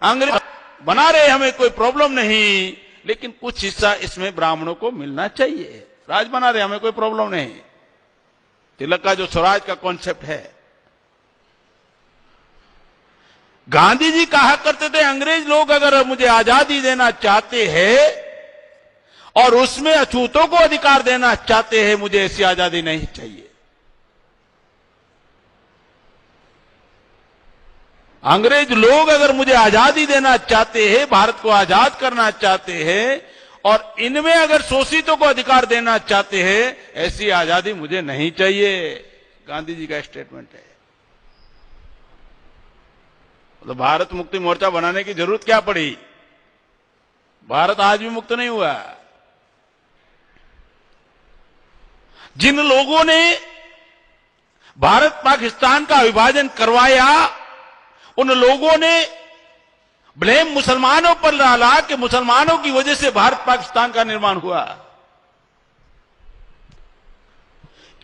अंग्रेज बना रहे, हमें कोई प्रॉब्लम नहीं, लेकिन कुछ हिस्सा इसमें ब्राह्मणों को मिलना चाहिए। राज बना रहे, हमें कोई प्रॉब्लम नहीं। तिलक का जो स्वराज का कॉन्सेप्ट है, गांधी जी कहा करते थे अंग्रेज लोग अगर मुझे आजादी देना चाहते हैं और उसमें अछूतों को अधिकार देना चाहते हैं, मुझे ऐसी आजादी नहीं चाहिए। अंग्रेज लोग अगर मुझे आजादी देना चाहते हैं, भारत को आजाद करना चाहते हैं और इनमें अगर शोषितों को अधिकार देना चाहते हैं, ऐसी आजादी मुझे नहीं चाहिए। गांधी जी का स्टेटमेंट है। तो भारत मुक्ति मोर्चा बनाने की जरूरत क्या पड़ी? भारत आज भी मुक्त नहीं हुआ। जिन लोगों ने भारत पाकिस्तान का विभाजन करवाया, उन लोगों ने ब्लेम मुसलमानों पर डाला कि मुसलमानों की वजह से भारत पाकिस्तान का निर्माण हुआ,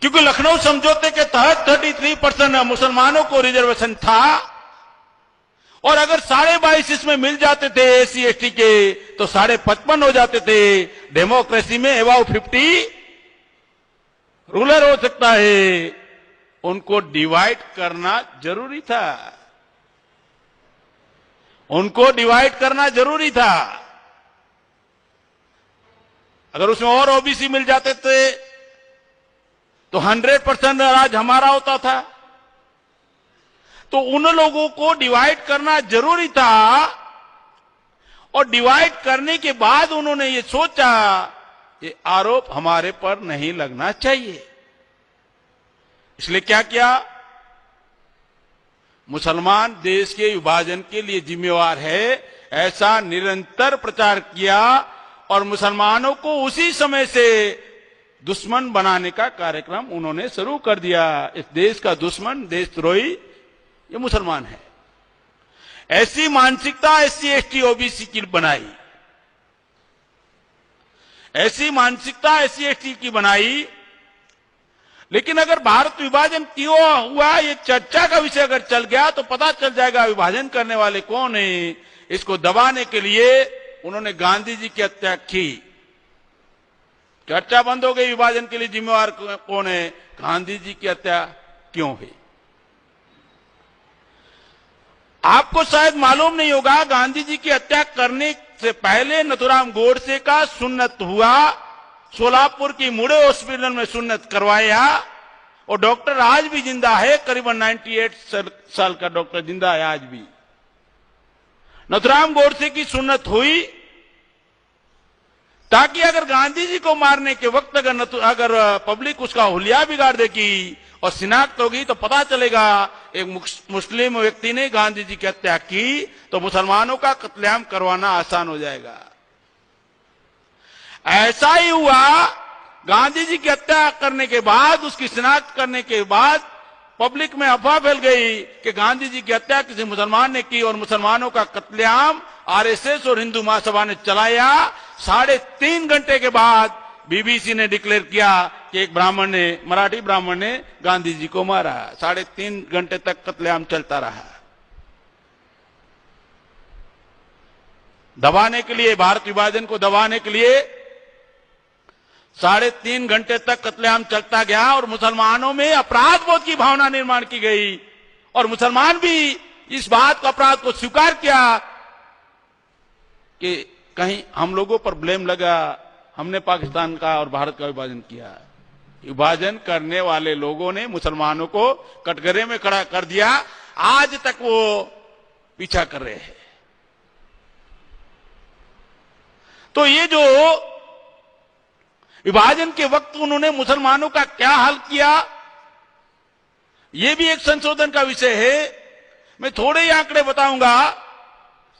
क्योंकि लखनऊ समझौते के तहत 33% मुसलमानों को रिजर्वेशन था और अगर 22.5 इसमें मिल जाते थे एससी एसटी के, तो 55.5 हो जाते थे। डेमोक्रेसी में अबाउ 50 रूलर हो सकता है। उनको डिवाइड करना जरूरी था, उनको डिवाइड करना जरूरी था। अगर उसमें और ओबीसी मिल जाते थे तो 100% राज हमारा होता था। तो उन लोगों को डिवाइड करना जरूरी था और डिवाइड करने के बाद उन्होंने ये सोचा ये आरोप हमारे पर नहीं लगना चाहिए। इसलिए क्या किया? मुसलमान देश के विभाजन के लिए जिम्मेवार है, ऐसा निरंतर प्रचार किया और मुसलमानों को उसी समय से दुश्मन बनाने का कार्यक्रम उन्होंने शुरू कर दिया। इस देश का दुश्मन, देशद्रोही ये मुसलमान है। ऐसी मानसिकता एससी एसटी ओबीसी की बनाई, ऐसी मानसिकता एससी एसटी की बनाई। लेकिन अगर भारत विभाजन क्यों हुआ ये चर्चा का विषय अगर चल गया तो पता चल जाएगा विभाजन करने वाले कौन है। इसको दबाने के लिए उन्होंने गांधी जी की हत्या की। चर्चा बंद हो गई, विभाजन के लिए जिम्मेवार कौन है, गांधी जी की हत्या क्यों हुई। आपको शायद मालूम नहीं होगा, गांधी जी की हत्या करने से पहले नथुराम गोडसे का सुन्नत हुआ। सोलापुर की मुड़े हॉस्पिटल में सुन्नत करवाया और डॉक्टर आज भी जिंदा है, करीबन 98 साल का डॉक्टर जिंदा है आज भी। नथुराम गोडसे की सुन्नत हुई ताकि अगर गांधी जी को मारने के वक्त अगर पब्लिक उसका हुलिया बिगाड़ देगी और शिनाख्त होगी तो पता चलेगा एक मुस्लिम व्यक्ति ने गांधी जी की हत्या की, तो मुसलमानों का कत्लेआम करवाना आसान हो जाएगा। ऐसा ही हुआ। गांधी जी की हत्या करने के बाद, उसकी शिनाख्त करने के बाद पब्लिक में अफवाह फैल गई कि गांधी जी की हत्या किसी मुसलमान ने की और मुसलमानों का कत्लेआम आरएसएस और हिंदू महासभा ने चलाया। 3.5 घंटे के बाद बीबीसी ने डिक्लेयर किया कि एक ब्राह्मण ने, मराठी ब्राह्मण ने गांधी जी को मारा। 3.5 घंटे तक कत्लेआम चलता रहा। दबाने के लिए, भारत विभाजन को दबाने के लिए 3.5 घंटे तक कत्लेआम चलता गया और मुसलमानों में अपराध बोध की भावना निर्माण की गई और मुसलमान भी इस बात को, अपराध को स्वीकार किया कि कहीं हम लोगों पर ब्लेम लगा, हमने पाकिस्तान का और भारत का विभाजन किया। विभाजन करने वाले लोगों ने मुसलमानों को कटघरे में खड़ा कर दिया। आज तक वो पीछा कर रहे हैं। तो ये जो विभाजन के वक्त उन्होंने मुसलमानों का क्या हाल किया, यह भी एक संशोधन का विषय है। मैं थोड़े ही आंकड़े बताऊंगा,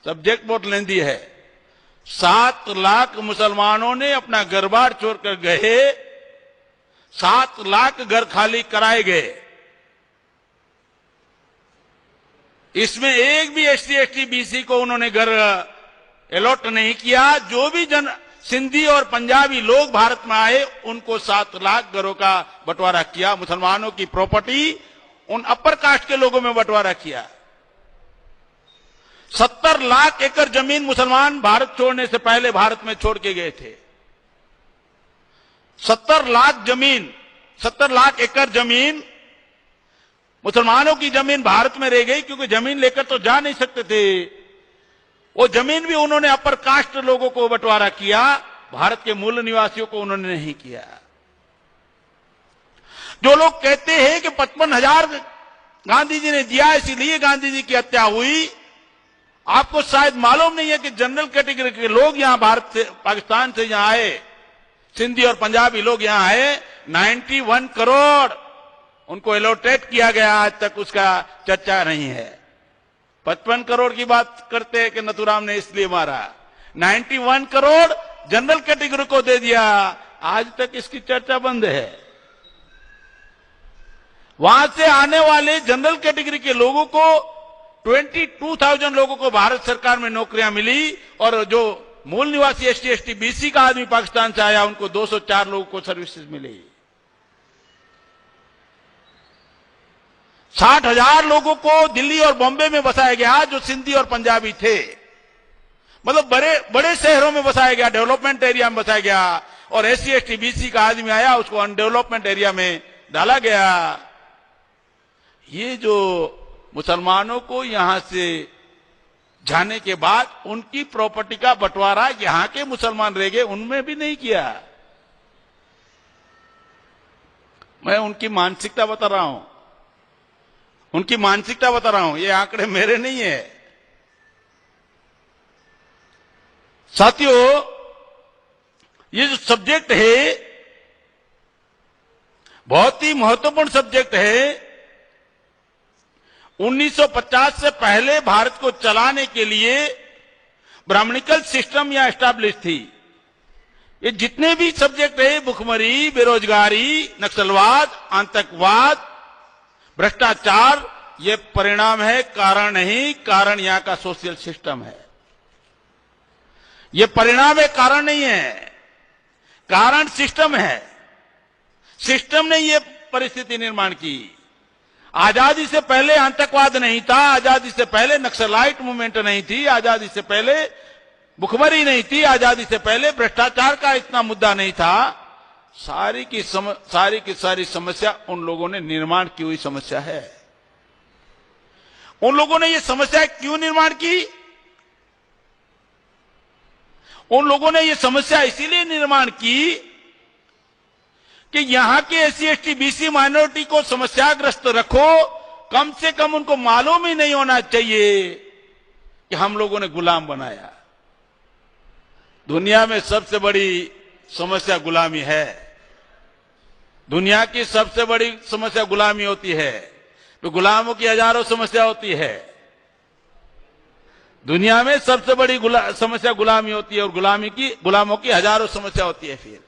सब्जेक्ट बहुत लेंदी है। 7 लाख मुसलमानों ने अपना घर बार छोड़कर गए, 7 लाख घर खाली कराए गए। इसमें एक भी एससी एसटी बीसी को उन्होंने घर अलॉट नहीं किया। जो भी सिंधी और पंजाबी लोग भारत में आए उनको 7 लाख घरों का बंटवारा किया। मुसलमानों की प्रॉपर्टी उन अपर कास्ट के लोगों में बंटवारा किया। 70 70 लाख एकड़ जमीन मुसलमान भारत छोड़ने से पहले भारत में छोड़ के गए थे। 70 लाख एकड़ जमीन मुसलमानों की जमीन भारत में रह गई, क्योंकि जमीन लेकर तो जा नहीं सकते थे। वो जमीन भी उन्होंने अपर कास्ट लोगों को बंटवारा किया, भारत के मूल निवासियों को उन्होंने नहीं किया। जो लोग कहते हैं कि 55,000 गांधी जी ने दिया इसीलिए गांधी जी की हत्या हुई, आपको शायद मालूम नहीं है कि जनरल कैटेगरी के लोग यहां भारत से, पाकिस्तान से यहां आए, सिंधी और पंजाबी लोग यहां आए, 91 करोड़ उनको एलोटेट किया गया। आज तक उसका चर्चा नहीं है। 55 करोड़ की बात करते हैं कि नथुराम ने इसलिए मारा, 91 करोड़ जनरल कैटेगरी को दे दिया। आज तक इसकी चर्चा बंद है। वहां से आने वाले जनरल कैटेगरी के लोगों को 22,000 लोगों को भारत सरकार में नौकरियां मिली, और जो मूल निवासी एसटी, एसटी, बीसी का आदमी पाकिस्तान से आया उनको 204 लोगों को सर्विसेज मिली। 60,000 लोगों को दिल्ली और बॉम्बे में बसाया गया जो सिंधी और पंजाबी थे। मतलब बड़े बड़े शहरों में बसाया गया, डेवलपमेंट एरिया में बसाया गया, और एससी, एसटी, बीसी का आदमी आया उसको अनडेवलपमेंट एरिया में डाला गया। ये जो मुसलमानों को यहां से जाने के बाद उनकी प्रॉपर्टी का बंटवारा यहां के मुसलमान रह गए, उनमें भी नहीं किया। मैं उनकी मानसिकता बता रहा हूं, उनकी मानसिकता बता रहा हूं, ये आंकड़े मेरे नहीं है। साथियों, ये जो सब्जेक्ट है बहुत ही महत्वपूर्ण सब्जेक्ट है। 1950 से पहले भारत को चलाने के लिए ब्राह्मणिकल सिस्टम या एस्टैब्लिश थी। ये जितने भी सब्जेक्ट है, भुखमरी, बेरोजगारी, नक्सलवाद, आतंकवाद, भ्रष्टाचार, ये परिणाम है, कारण नहीं। कारण यहां का सोशल सिस्टम है। ये परिणाम है, कारण नहीं है। कारण सिस्टम है। सिस्टम ने ये परिस्थिति निर्माण की। आजादी से पहले आतंकवाद नहीं था, आजादी से पहले नक्सलाइट मूवमेंट नहीं थी, आजादी से पहले भुखमरी नहीं थी, आजादी से पहले भ्रष्टाचार का इतना मुद्दा नहीं था। सारी की सारी समस्या उन लोगों ने निर्माण की हुई समस्या है। उन लोगों ने ये समस्या क्यों निर्माण की? उन लोगों ने ये समस्या इसीलिए निर्माण की कि यहां के एससी, एसटी, बीसी माइनॉरिटी को समस्याग्रस्त रखो। कम से कम उनको मालूम ही नहीं होना चाहिए कि हम लोगों ने गुलाम बनाया। दुनिया में सबसे बड़ी समस्या गुलामी है। दुनिया की सबसे बड़ी समस्या गुलामी होती है। तो गुलामों की हजारों समस्या होती है। दुनिया में सबसे बड़ी समस्या गुलामी होती है, और गुलामों की हजारों समस्या होती है। फिर